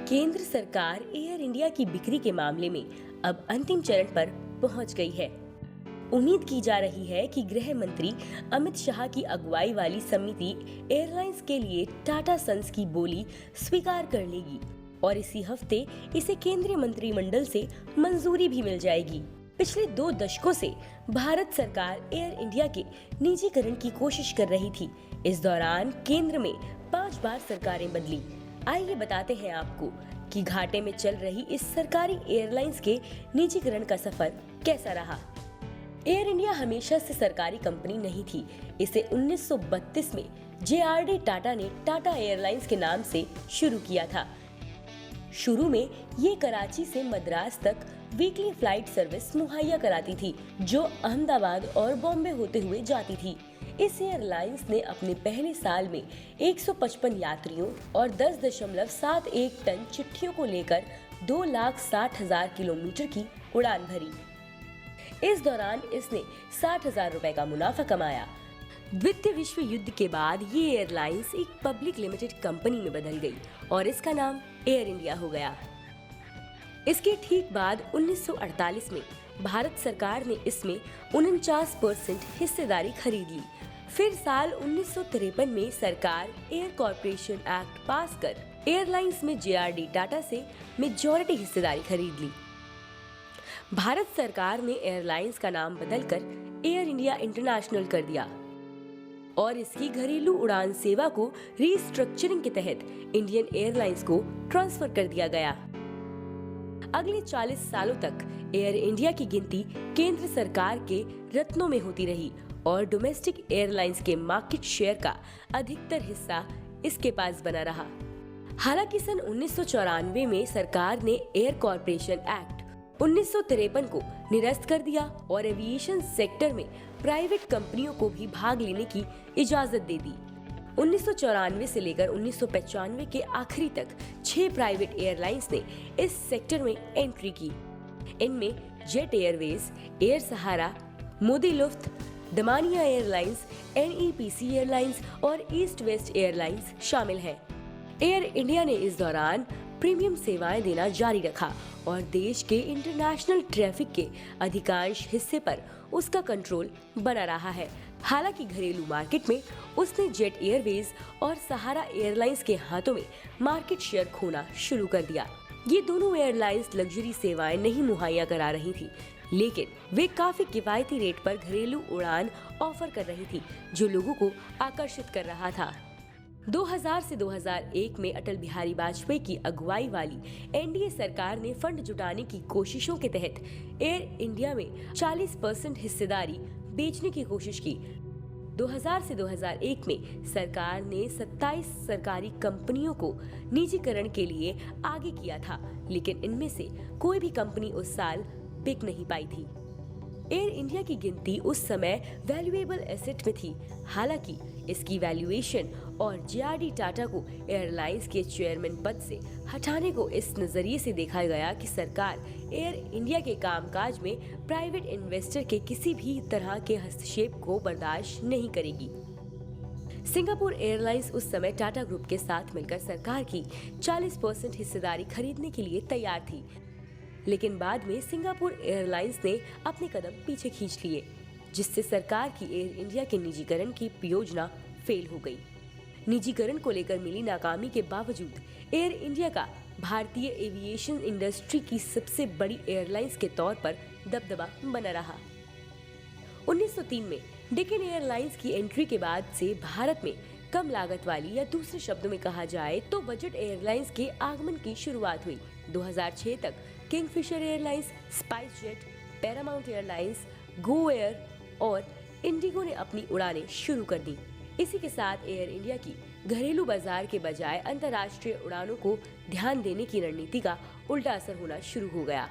केंद्र सरकार air India की बिक्री के मामले में अब अंतिम चरण पर पहुंच गई है। उम्मीद की जा रही है कि गृह मंत्री अमित शाह की अगुवाई वाली समिति एयरलाइंस के लिए टाटा सन्स की बोली स्वीकार कर लेगी और इसी हफ्ते इसे केंद्रीय मंत्रिमंडल से मंजूरी भी मिल जाएगी। पिछले 2 दशकों से भारत सरकार एयर इंडिया के निजीकरण की कोशिश कर रही थी। इस दौरान केंद्र में 5 बार सरकारें बदली। आइए बताते हैं आपको कि घाटे में चल रही इस सरकारी एयरलाइंस के निजीकरण का सफर कैसा रहा। एयर इंडिया हमेशा से सरकारी कंपनी नहीं थी। इसे 1932 में JRD टाटा ने टाटा एयरलाइंस के नाम से शुरू किया था। शुरू में ये कराची से मद्रास तक वीकली फ्लाइट सर्विस मुहैया कराती थी, जो अहमदाबाद और बॉम्बे होते हुए जाती थी। इस एयरलाइंस ने अपने पहले साल में 155 यात्रियों और 10.71 टन चिट्ठियों को लेकर 2,60,000 किलोमीटर की उड़ान भरी। इस दौरान इसने 60,000 रुपए का मुनाफा कमाया। द्वितीय विश्व युद्ध के बाद ये एयरलाइंस एक पब्लिक लिमिटेड कंपनी में बदल गई और इसका नाम एयर इंडिया हो गया। इसके ठीक बाद 1948 में भारत सरकार ने इसमें 49% हिस्सेदारी खरीद ली। फिर साल 1953 में सरकार एयर कॉर्पोरेशन एक्ट पास कर एयरलाइंस में JRD टाटा से मेजॉरिटी हिस्सेदारी खरीद ली। भारत सरकार ने एयरलाइंस का नाम बदलकर एयर इंडिया इंटरनेशनल कर दिया और इसकी घरेलू उड़ान सेवा को रीस्ट्रक्चरिंग के तहत इंडियन एयरलाइंस को ट्रांसफर कर दिया गया। अगले 40 सालों तक एयर इंडिया की गिनती केंद्र सरकार के रत्नों में होती रही और डोमेस्टिक एयरलाइंस के मार्केट शेयर का अधिकतर हिस्सा इसके पास बना रहा। हालांकि सन 1994 में सरकार ने एयर कॉर्पोरेशन एक्ट 1953 को निरस्त कर दिया और एविएशन सेक्टर में प्राइवेट कंपनियों को भी भाग लेने की इजाजत दे दी। 1994 से लेकर 1995 के आखिरी तक 6 प्राइवेट एयरलाइंस ने इस सेक्टर में एंट्री की। इनमें जेट एयरवेज, एयर सहारा, मोदी लुफ्त, दमानिया एयरलाइंस, NEPC एयरलाइंस और ईस्ट वेस्ट एयरलाइंस शामिल हैं। एयर इंडिया ने इस दौरान प्रीमियम सेवाएं देना जारी रखा और देश के इंटरनेशनल ट्रैफिक के अधिकांश हिस्से पर उसका कंट्रोल बना रहा है। हालांकि घरेलू मार्केट में उसने जेट एयरवेज और सहारा एयरलाइंस के हाथों में मार्केट शेयर खोना शुरू कर दिया। ये दोनों एयरलाइंस लग्जरी सेवाएं नहीं मुहैया करा रही थी, लेकिन वे काफी किफायती रेट पर घरेलू उड़ान ऑफर कर रही थी, जो लोगों को आकर्षित कर रहा था। 2000 से 2001 में अटल बिहारी वाजपेयी की अगुवाई वाली NDA सरकार ने फंड जुटाने की कोशिशों के तहत एयर इंडिया में 40% हिस्सेदारी बेचने की कोशिश की। 2000 से 2001 में सरकार ने 27 सरकारी कंपनियों को निजीकरण के लिए आगे किया था, लेकिन इनमें से कोई भी कंपनी उस साल बिक नहीं पाई थी। एयर इंडिया की गिनती उस समय वैल्यूएबल एसेट में थी। हालांकि इसकी वैल्यूएशन और JRD टाटा को एयरलाइंस के चेयरमैन पद से हटाने को इस नजरिए से देखा गया कि सरकार एयर इंडिया के कामकाज में प्राइवेट इन्वेस्टर के किसी भी तरह के हस्तक्षेप को बर्दाश्त नहीं करेगी। सिंगापुर एयरलाइंस उस समय टाटा ग्रुप के साथ मिलकर सरकार की 40% हिस्सेदारी खरीदने के लिए तैयार थी, लेकिन बाद में सिंगापुर एयरलाइंस ने अपने कदम पीछे खींच लिए, जिससे सरकार की एयर इंडिया के निजीकरण की योजना फेल हो गई। निजीकरण को लेकर मिली नाकामी के बावजूद एयर इंडिया का भारतीय एविएशन इंडस्ट्री की सबसे बड़ी एयरलाइंस के तौर पर दबदबा बना रहा। 1903 में डेक्कन एयरलाइंस की एंट्री के बाद से भारत में कम लागत वाली, या दूसरे शब्दों में कहा जाए तो बजट एयरलाइंस के आगमन की शुरुआत हुई। 2006 तक Kingfisher airlines, spice jet, Paramount airlines, Go Air और इंडिगो ने अपनी उड़ानें शुरू कर दी। इसी के साथ एयर इंडिया की घरेलू बाजार के बजाय अंतर्राष्ट्रीय उड़ानों को ध्यान देने की रणनीति का उल्टा असर होना शुरू हो गया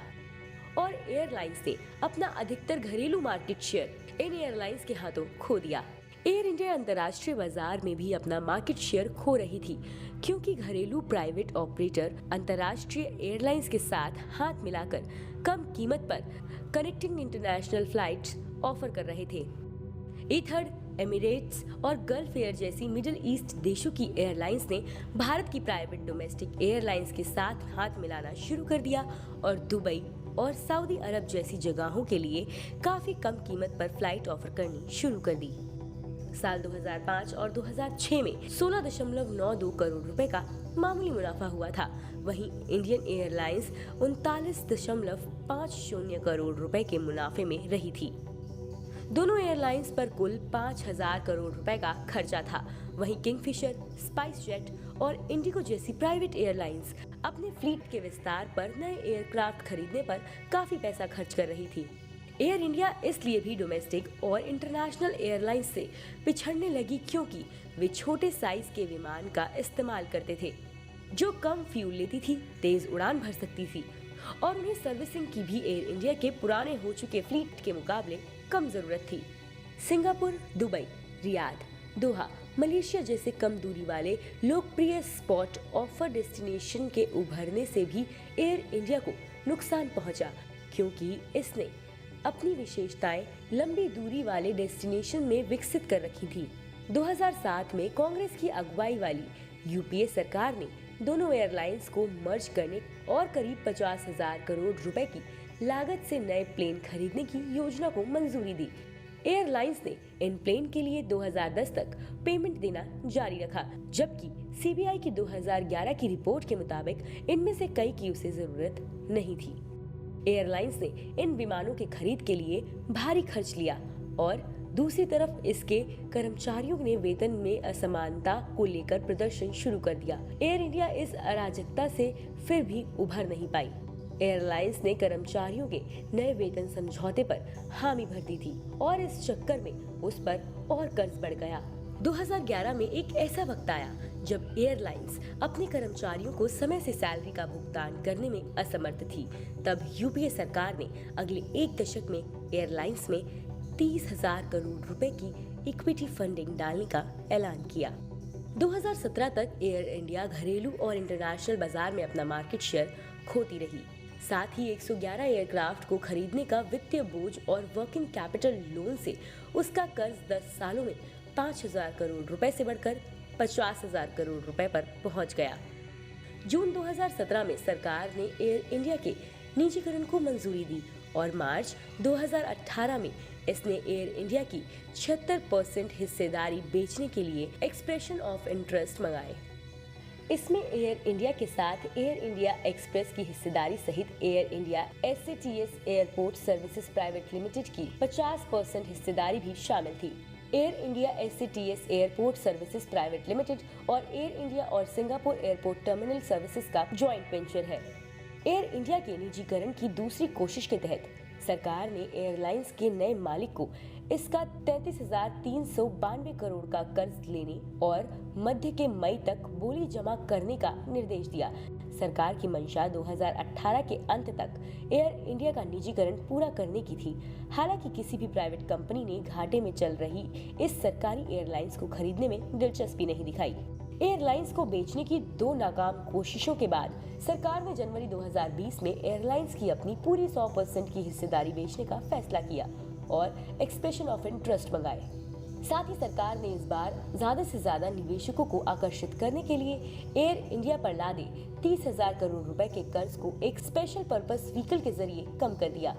और एयरलाइंस ने अपना अधिकतर घरेलू मार्केट शेयर इन एयरलाइंस के हाथों खो दिया। एयर इंडिया अंतर्राष्ट्रीय बाजार में भी अपना मार्केट शेयर खो रही थी, क्योंकि घरेलू प्राइवेट ऑपरेटर अंतर्राष्ट्रीय एयरलाइंस के साथ हाथ मिलाकर कम कीमत पर कनेक्टिंग इंटरनेशनल फ्लाइट्स ऑफर कर रहे थे। ईथर्ड, एमिरेट्स और गल्फ एयर जैसी मिडिल ईस्ट देशों की एयरलाइंस ने भारत की प्राइवेट डोमेस्टिक एयरलाइंस के साथ हाथ मिलाना शुरू कर दिया और दुबई और सऊदी अरब जैसी जगहों के लिए काफी कम कीमत पर फ्लाइट ऑफर करनी शुरू कर दी। साल 2005 और 2006 में 16.92 करोड़ रुपए का मामूली मुनाफा हुआ था। वहीं इंडियन एयरलाइंस 39.50 करोड़ रुपए के मुनाफे में रही थी। दोनों एयरलाइंस पर कुल 5,000 करोड़ रुपए का खर्चा था। वहीं किंगफिशर, स्पाइस जेट और इंडिगो जैसी प्राइवेट एयरलाइंस अपने फ्लीट के विस्तार पर नए एयरक्राफ्ट खरीदने पर काफी पैसा खर्च कर रही थी। एयर इंडिया इसलिए भी डोमेस्टिक और इंटरनेशनल एयरलाइंस से पिछड़ने लगी क्योंकि वे छोटे साइज के विमान का इस्तेमाल करते थे, जो कम फ्यूल लेती थी, तेज उड़ान भर सकती थी और उन्हें सर्विसिंग की भी एयर इंडिया के पुराने हो चुके फ्लीट के मुकाबले कम जरूरत थी। सिंगापुर, दुबई, रियाद, दोहा, मलेशिया जैसे कम दूरी वाले लोकप्रिय स्पॉट ऑफर डेस्टिनेशन के उभरने से भी एयर इंडिया को नुकसान पहुंचा, क्योंकि इसने अपनी विशेषताएं लंबी दूरी वाले डेस्टिनेशन में विकसित कर रखी थी। 2007 में कांग्रेस की अगुवाई वाली यूपीए सरकार ने दोनों एयरलाइंस को मर्ज करने और करीब 50,000 करोड़ रुपए की लागत से नए प्लेन खरीदने की योजना को मंजूरी दी। एयरलाइंस ने इन प्लेन के लिए 2010 तक पेमेंट देना जारी रखा, जबकि सीबीआई की 2011 की रिपोर्ट के मुताबिक इनमें से कई की उसे जरूरत नहीं थी। एयरलाइंस ने इन विमानों के खरीद के लिए भारी खर्च लिया और दूसरी तरफ इसके कर्मचारियों ने वेतन में असमानता को लेकर प्रदर्शन शुरू कर दिया। एयर इंडिया इस अराजकता से फिर भी उभर नहीं पाई। एयरलाइंस ने कर्मचारियों के नए वेतन समझौते पर हामी भर दी थी और इस चक्कर में उस पर और कर्ज बढ़ गया। 2011 में एक ऐसा वक्त आया जब एयरलाइंस अपने कर्मचारियों को समय से सैलरी का भुगतान करने में असमर्थ थी। तब यूपीए सरकार ने अगले एक दशक में एयरलाइंस में 30,000 करोड़ रुपए की इक्विटी फंडिंग डालने का ऐलान किया। 2017 तक एयर इंडिया घरेलू और इंटरनेशनल बाजार में अपना मार्केट शेयर खोती रही। साथ ही 111 एयरक्राफ्ट को खरीदने का वित्तीय बोझ और वर्किंग कैपिटल लोन से उसका कर्ज 10 सालों में 5,000 करोड़ रुपए से बढ़कर 50,000 करोड़ रुपए पर पहुंच गया। जून 2017 में सरकार ने एयर इंडिया के निजीकरण को मंजूरी दी और मार्च 2018 में इसने एयर इंडिया की 76% हिस्सेदारी बेचने के लिए एक्सप्रेशन ऑफ इंटरेस्ट मंगाए। इसमें एयर इंडिया के साथ एयर इंडिया एक्सप्रेस की हिस्सेदारी सहित air India SATS airport services private limited की 50% हिस्सेदारी भी शामिल थी। Air India SATS airport services private limited और एयर इंडिया और सिंगापुर एयरपोर्ट टर्मिनल सर्विसेज का जॉइंट वेंचर है। एयर इंडिया के निजीकरण की दूसरी कोशिश के तहत सरकार ने एयरलाइंस के नए मालिक को इसका 33,392 करोड़ का कर्ज लेने और मध्य के मई तक बोली जमा करने का निर्देश दिया। सरकार की मंशा 2018 के अंत तक एयर इंडिया का निजीकरण पूरा करने की थी। हालांकि किसी भी प्राइवेट कंपनी ने घाटे में चल रही इस सरकारी एयरलाइंस को खरीदने में दिलचस्पी नहीं दिखाई। एयरलाइंस को बेचने की 2 नाकाम कोशिशों के बाद सरकार ने जनवरी 2020 में एयरलाइंस की अपनी पूरी 100% की हिस्सेदारी बेचने का फैसला किया और एक्सप्रेशन ऑफ इंटरेस्ट मंगाए। साथ ही सरकार ने इस बार ज्यादा से ज्यादा निवेशकों को आकर्षित करने के लिए एयर इंडिया पर लादे 30,000 करोड़ रुपए के कर्ज को एक स्पेशल पर्पस व्हीकल के जरिए कम कर दिया।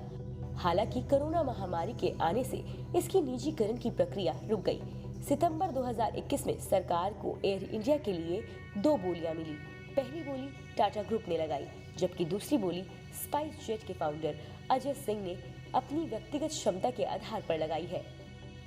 हालांकि कोरोना महामारी के आने से इसकी निजीकरण की प्रक्रिया रुक गई। सितंबर 2021 में सरकार को एयर इंडिया के लिए 2 बोलियां मिली। पहली बोली टाटा ग्रुप ने लगाई, जबकि दूसरी बोली स्पाइस जेट के फाउंडर अजय सिंह ने अपनी व्यक्तिगत क्षमता के आधार पर लगाई है।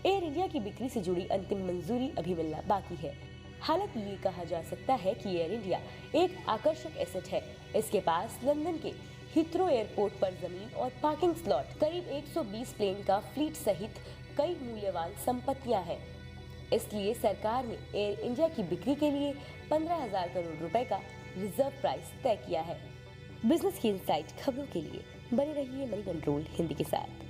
एयर इंडिया की बिक्री से जुड़ी अंतिम मंजूरी अभी मिलना बाकी है। हालांकि ये कहा जा सकता है कि एयर इंडिया एक आकर्षक एसेट है। इसके पास लंदन के हीथ्रो एयरपोर्ट पर जमीन और पार्किंग स्लॉट, करीब 120 प्लेन का फ्लीट सहित कई मूल्यवान संपत्तियां हैं। इसलिए सरकार ने एयर इंडिया की बिक्री के लिए 15,000 करोड़ रुपए का रिजर्व प्राइस तय किया है। बिजनेस की इनसाइट खबरों के लिए बने रहिए मनी कंट्रोल हिंदी के साथ।